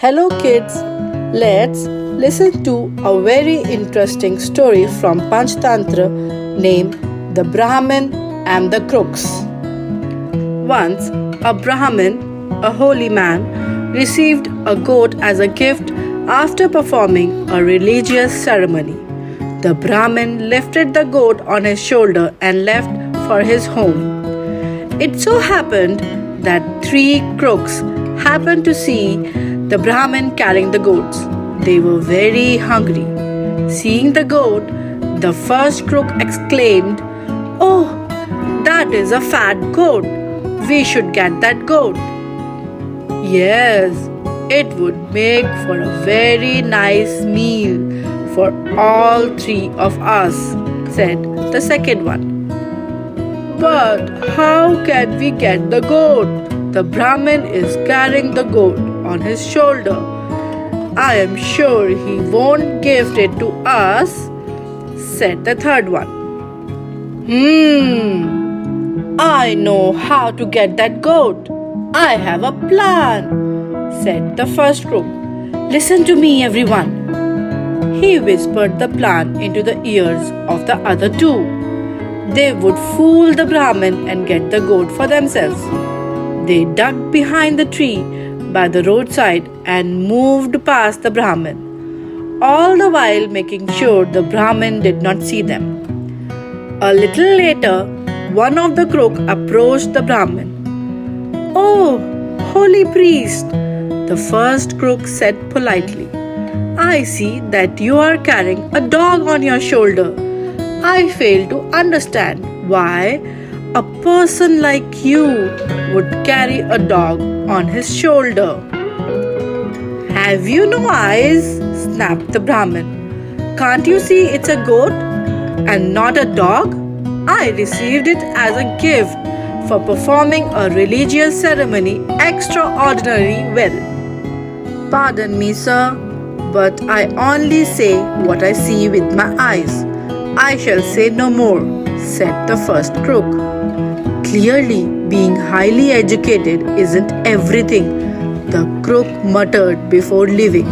Hello kids, let's listen to a very interesting story from Panchtantra named The Brahmin and the Crooks. Once a Brahmin, a holy man, received a goat as a gift after performing a religious ceremony. The Brahmin lifted the goat on his shoulder and left for his home. It so happened that three crooks happened to see the Brahmin carrying the goats. They were very hungry. Seeing the goat, the first crook exclaimed, "Oh, that is a fat goat. We should get that goat." "Yes, it would make for a very nice meal for all three of us," said the second one. "But how can we get the goat? The Brahmin is carrying the goat on his shoulder. I am sure he won't gift it to us," said the third one. I know how to get that goat. I have a plan," said the first crook. "Listen to me, everyone." He whispered the plan into the ears of the other two. They would fool the Brahmin and get the goat for themselves. They ducked behind the tree by the roadside and moved past the Brahmin, all the while making sure the Brahmin did not see them. A little later, one of the crooks approached the Brahmin. "Oh, holy priest," the first crook said politely, "I see that you are carrying a dog on your shoulder. I fail to understand why a person like you would carry a dog on his shoulder." "Have you no eyes?" snapped the Brahmin. "Can't you see it's a goat and not a dog? I received it as a gift for performing a religious ceremony extraordinarily well." "Pardon me, sir, but I only say what I see with my eyes. I shall say no more," said the first crook. Clearly, being highly educated isn't everything, the crook muttered before leaving,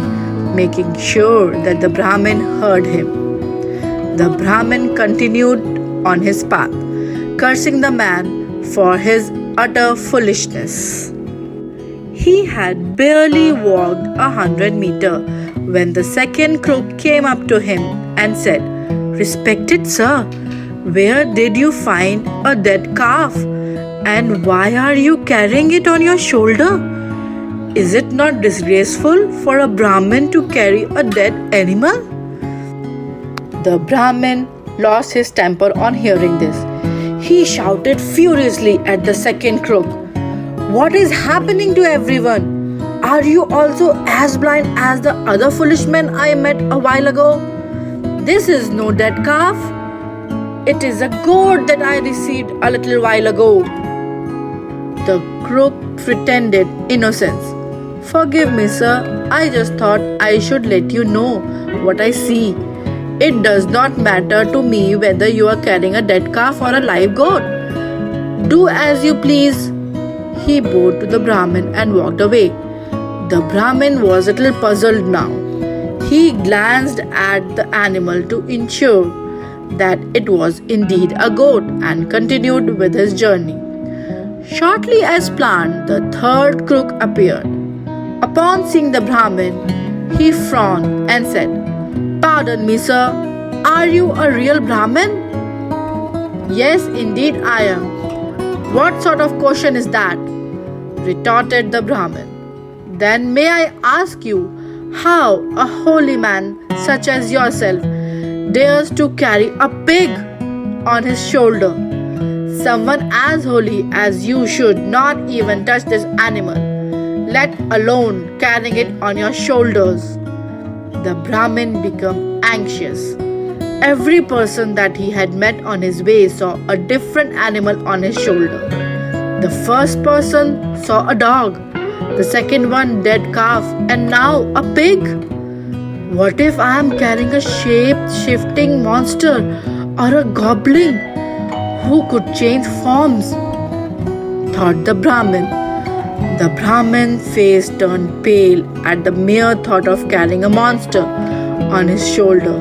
making sure that the Brahmin heard him. The Brahmin continued on his path, cursing the man for his utter foolishness. He had barely walked 100 meters when the second crook came up to him and said, "Respected sir, where did you find a dead calf? And why are you carrying it on your shoulder? Is it not disgraceful for a Brahmin to carry a dead animal?" The Brahmin lost his temper on hearing this. He shouted furiously at the second crook, "What is happening to everyone? Are you also as blind as the other foolish men I met a while ago? This is no dead calf. It is a goat that I received a little while ago." The crook pretended innocence. "Forgive me, sir. I just thought I should let you know what I see. It does not matter to me whether you are carrying a dead calf or a live goat. Do as you please." He bowed to the Brahmin and walked away. The Brahmin was a little puzzled now. He glanced at the animal to ensure that it was indeed a goat and continued with his journey. Shortly as planned, the third crook appeared. Upon seeing the Brahmin, he frowned and said, "Pardon me, sir, are you a real Brahmin?" "Yes, indeed I am." "What sort of question is that?" retorted the Brahmin. "Then may I ask you how a holy man such as yourself dares to carry a pig on his shoulder? Someone as holy as you should not even touch this animal, let alone carrying it on your shoulders." The Brahmin became anxious. Every person that he had met on his way saw a different animal on his shoulder. The first person saw a dog, the second one dead calf, and now a pig. What if I am carrying a shape-shifting monster or a goblin who could change forms? Thought the Brahmin. The Brahmin's face turned pale at the mere thought of carrying a monster on his shoulder.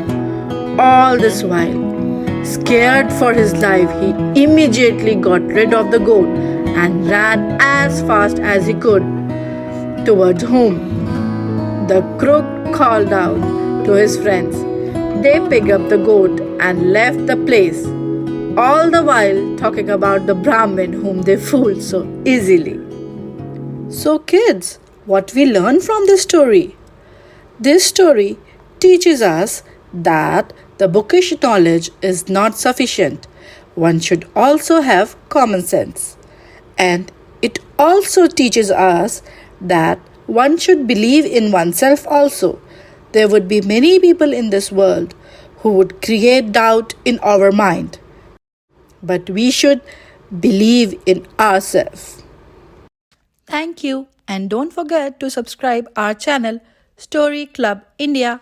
All this while, scared for his life, he immediately got rid of the goat and ran as fast as he could towards home. The crook called out to his friends. They picked up the goat and left the place, all the while talking about the Brahmin whom they fooled so easily. So kids, what we learn from this story? This story teaches us that the bookish knowledge is not sufficient. One should also have common sense. And it also teaches us that one should believe in oneself also. There would be many people in this world who would create doubt in our mind. But we should believe in ourselves. Thank you, and don't forget to subscribe our channel Story Club India.